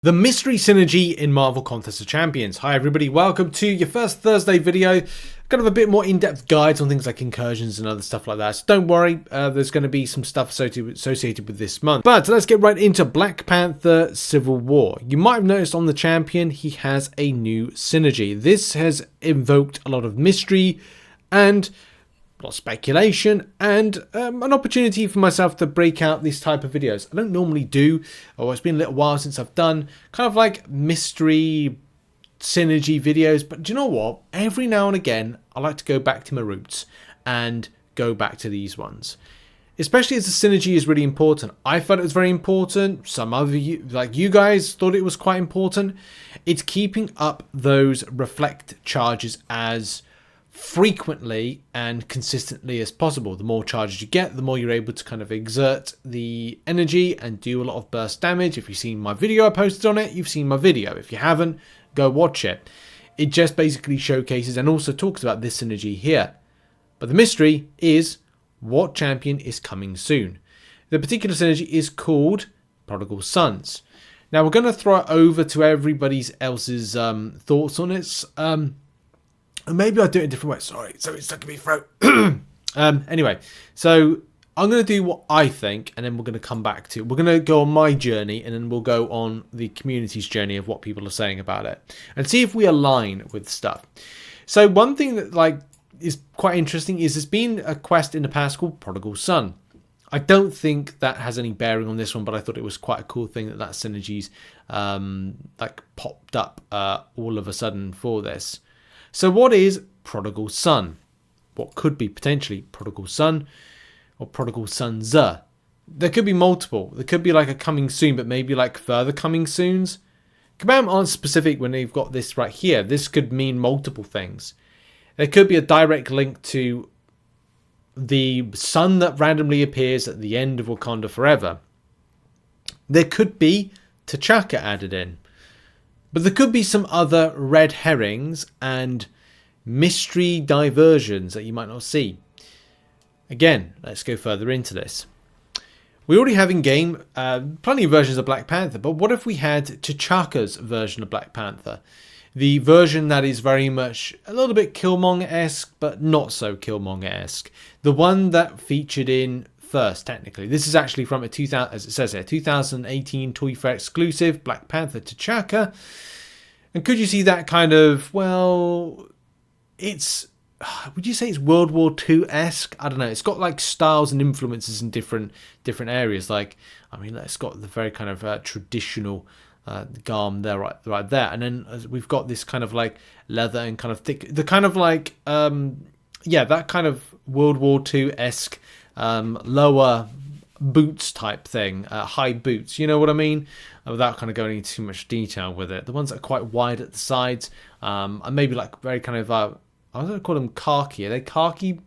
The mystery synergy in Marvel Contest of Champions. Hi everybody, welcome to your first Thursday video. Kind of a bit more in-depth guides on things like incursions and other stuff like that. So don't worry, there's going to be some stuff associated with this month. But let's get right into Black Panther Civil War. You might have noticed on the champion, he has a new synergy. This has invoked a lot of mystery and a lot of speculation and an opportunity for myself to break out these type of videos. I don't normally do, or it's been a little while since I've done kind of like mystery synergy videos, but do you know what? Every now and again, I like to go back to my roots and go back to these ones. Especially as the synergy is really important. I felt it was very important. Some of you, like you guys, thought it was quite important. It's keeping up those reflect charges as frequently and consistently as possible. The more charges you get, the more you're able to kind of exert the energy and do a lot of burst damage. If you've seen my video I posted on it, you've seen my video. If you haven't, go watch it. It just basically showcases and also talks about this synergy here. But the mystery is what champion is coming soon. The particular synergy is called Prodigal Sons. Now we're going to throw it over to everybody else's thoughts on it. And maybe I'll do it in a different way. Sorry, something's stuck in my throat. Anyway, so I'm going to do what I think, and then we're going to come back to... We're going to go on my journey, and then we'll go on the community's journey of what people are saying about it. And see if we align with stuff. So one thing that is quite interesting is there's been a quest in the past called Prodigal Son. I don't think that has any bearing on this one, but I thought it was quite a cool thing that synergy's popped up all of a sudden for this. So what is Prodigal Son? What could be potentially Prodigal Son or Prodigal Sons? There could be multiple. There could be like a coming soon, but maybe like further coming soons. Command aren't specific when they've got this right here. This could mean multiple things. There could be a direct link to the sun that randomly appears at the end of Wakanda Forever. There could be T'Chaka added in. But there could be some other red herrings and mystery diversions that you might not see. Again, let's go further into this. We already have in-game plenty of versions of Black Panther, but what if we had T'Chaka's version of Black Panther? The version that is very much a little bit Killmonger-esque, but not so Killmonger-esque. The one that featured in first, technically. This is actually from a 2018 Toy Fair exclusive, Black Panther T'Chaka. And could you see that kind of, well, it's, would you say it's World War II-esque? I don't know. It's got like styles and influences in different areas. Like, I mean, it's got the very kind of traditional garb there, right there. And then we've got this kind of like leather and kind of thick, the kind of like, that kind of World War II-esque lower boots type thing, high boots, you know what I mean, without kind of going into too much detail with it. The ones that are quite wide at the sides, and maybe like very kind of I was going to call them khaki. Are they khaki?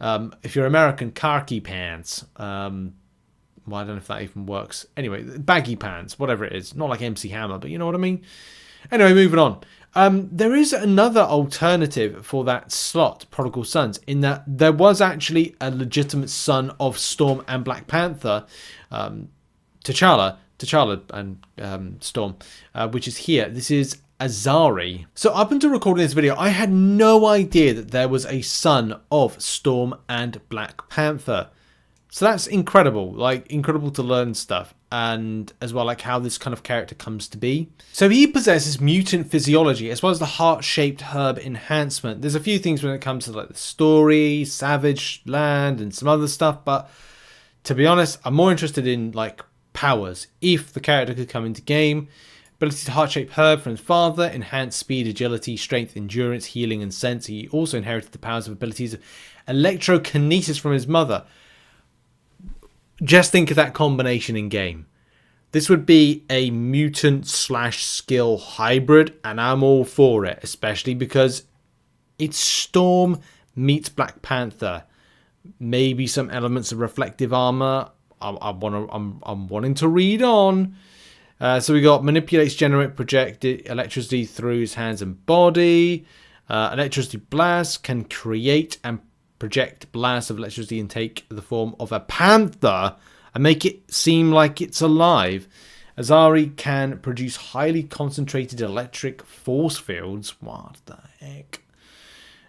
If you're American, khaki pants. Well, I don't know if that even works. Anyway, baggy pants, whatever it is. Not like MC Hammer, but you know what I mean. Anyway, moving on. There is another alternative for that slot, Prodigal Sons, in that there was actually a legitimate son of Storm and Black Panther, T'Challa and Storm, which is here. This is Azari. So up until recording this video, I had no idea that there was a son of Storm and Black Panther. So that's incredible, incredible to learn stuff, and as well like how this kind of character comes to be. So he possesses mutant physiology as well as the heart-shaped herb enhancement. There's a few things when it comes to like the story, Savage Land, and some other stuff, but to be honest, I'm more interested in like powers. If the character could come into game, ability to heart-shaped herb from his father, enhanced speed, agility, strength, endurance, healing, and sense. He also inherited the powers of abilities of electrokinesis from his mother. Just think of that combination in game. This would be a mutant/skill hybrid, and I'm all for it, especially because it's Storm meets Black Panther. Maybe some elements of reflective armor. I'm wanting to read on. So we got manipulates, generate, project electricity through his hands and body. Electricity blast can create and project blasts of electricity and take the form of a panther and make it seem like it's alive. Azari can produce highly concentrated electric force fields. What the heck?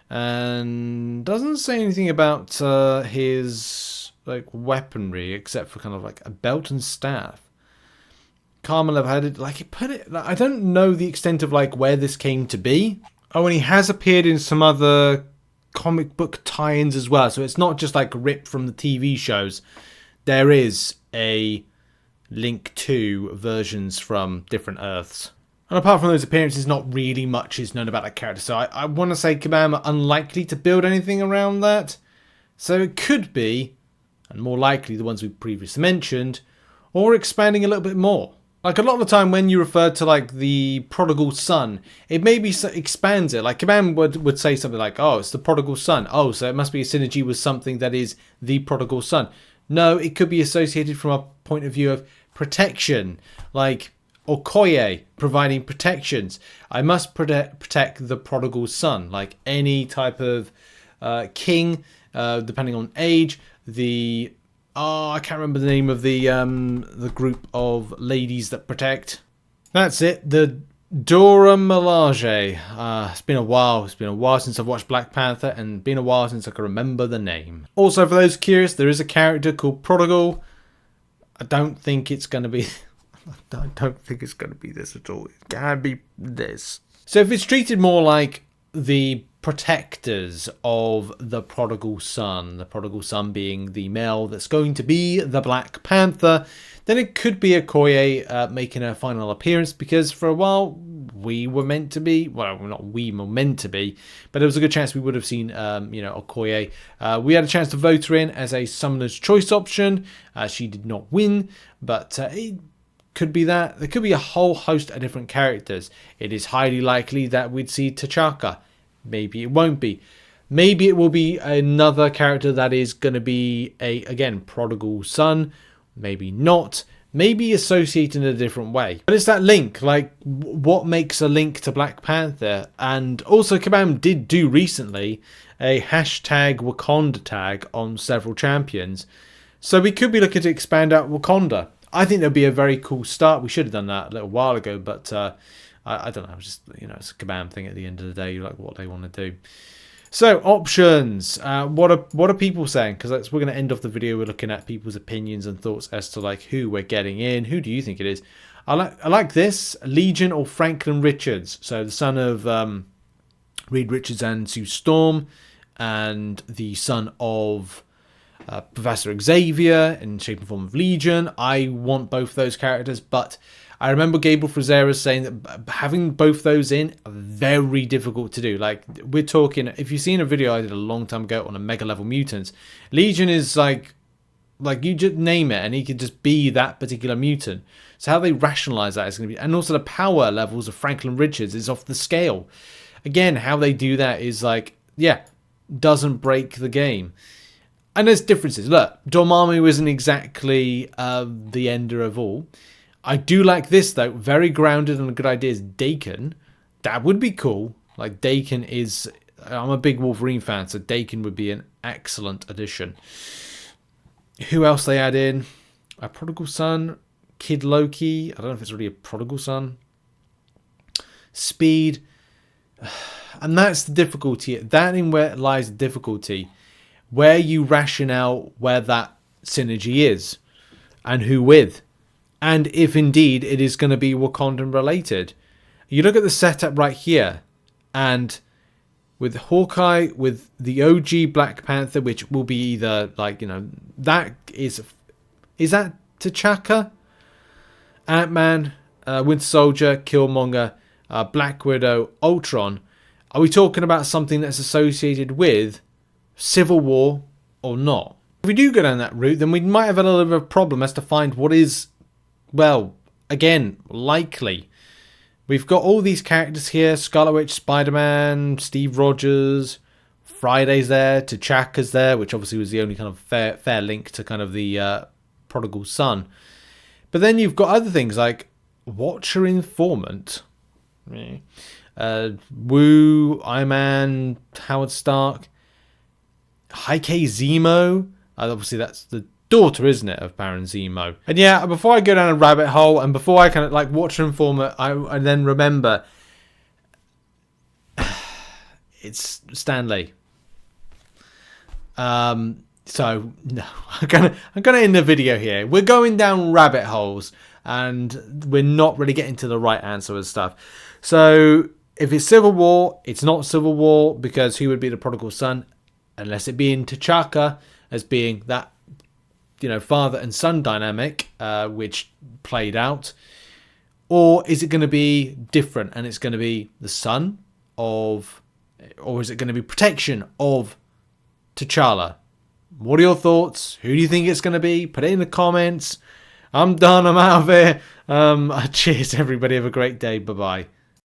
And doesn't say anything about his like weaponry except for kind of like a belt and staff. Karma level headed, like it put it. Like, I don't know the extent of like where this came to be. Oh, and he has appeared in some other comic book tie-ins as well. So it's not just like ripped from the TV shows. There is a link to versions from different Earths. And apart from those appearances, not really much is known about that character. So I want to say Kabam are unlikely to build anything around that. So it could be, and more likely the ones we previously mentioned, or expanding a little bit more. Like a lot of the time when you refer to like the Prodigal Son, it maybe expands it. Like Kabam would say something like, oh, it's the Prodigal Son. Oh, so it must be a synergy with something that is the Prodigal Son. No, it could be associated from a point of view of protection. Like Okoye providing protections. I must protect the Prodigal Son. Like any type of king, depending on age. The... Oh, I can't remember the name of the group of ladies that protect. That's it. The Dora Milaje. It's been a while. It's been a while since I've watched Black Panther, and been a while since I can remember the name. Also, for those curious, there is a character called Prodigal. I don't think it's going to be... I don't think it's going to be this at all. It can be this. So if it's treated more like the protectors of the Prodigal Son being the male that's going to be the Black Panther, then it could be Okoye making a final appearance, because for a while we were meant to be, well, not we were meant to be, but there was a good chance we would have seen, Okoye. We had a chance to vote her in as a Summoner's Choice option. She did not win, but it could be that. There could be a whole host of different characters. It is highly likely that we'd see T'Chaka. Maybe it won't be. Maybe it will be another character that is going to be again, Prodigal Son. Maybe not. Maybe associated in a different way. But it's that link. Like, what makes a link to Black Panther? And also, Kabam did do recently a hashtag Wakanda tag on several champions. So we could be looking to expand out Wakanda. I think that'd be a very cool start. We should have done that a little while ago, but I don't know. Just, it's a Kabam thing at the end of the day. You like what they want to do. So options. What are people saying? Because we're going to end off the video. We're looking at people's opinions and thoughts as to like who we're getting in. Who do you think it is? I like this, Legion or Franklin Richards. So the son of Reed Richards and Sue Storm, and the son of Professor Xavier in shape and form of Legion. I want both those characters, but I remember Gabriel Frazera saying that having both those in are very difficult to do. Like, we're talking, if you've seen a video I did a long time ago on a mega level mutants, Legion is like you just name it and he could just be that particular mutant. So how they rationalize that is going to be, and also the power levels of Franklin Richards is off the scale. Again, how they do that is like, yeah, doesn't break the game. And there's differences. Look, Dormammu isn't exactly the ender of all. I do like this, though. Very grounded and a good idea is Daken. That would be cool. Like, Daken is... I'm a big Wolverine fan, so Daken would be an excellent addition. Who else they add in? A Prodigal Son. Kid Loki. I don't know if it's really a Prodigal Son. Speed. And that's the difficulty. That in where lies the difficulty. Where you ration out where that synergy is. And who with. And if indeed it is going to be Wakandan related. You look at the setup right here. And with Hawkeye, with the OG Black Panther, which will be either like, that is that T'Chaka? Ant-Man, Winter Soldier, Killmonger, Black Widow, Ultron. Are we talking about something that's associated with Civil War or not? If we do go down that route, then we might have a little bit of a problem as to find what is, well, again, likely. We've got all these characters here. Scarlet Witch, Spider-Man, Steve Rogers, Friday's there, T'Chaka's there, which obviously was the only kind of fair link to kind of the Prodigal Son. But then you've got other things like Watcher Informant, Woo, Iron Man, Howard Stark, Heike Zemo. Obviously, that's the daughter, isn't it, of Baron Zemo? And yeah, before I go down a rabbit hole and before I kind of like watch Informer, I then remember it's Stan Lee. So no, I'm gonna end the video here. We're going down rabbit holes and we're not really getting to the right answer and stuff. So if it's Civil War, it's not Civil War because who would be the prodigal son unless it be in T'Chaka as being that, you know, father and son dynamic, which played out. Or is it going to be different and it's going to be the son of, or is it going to be protection of T'Challa? What are your thoughts? Who do you think it's going to be? Put it in the comments. I'm done. I'm out of here. Cheers, everybody. Have a great day. Bye-bye.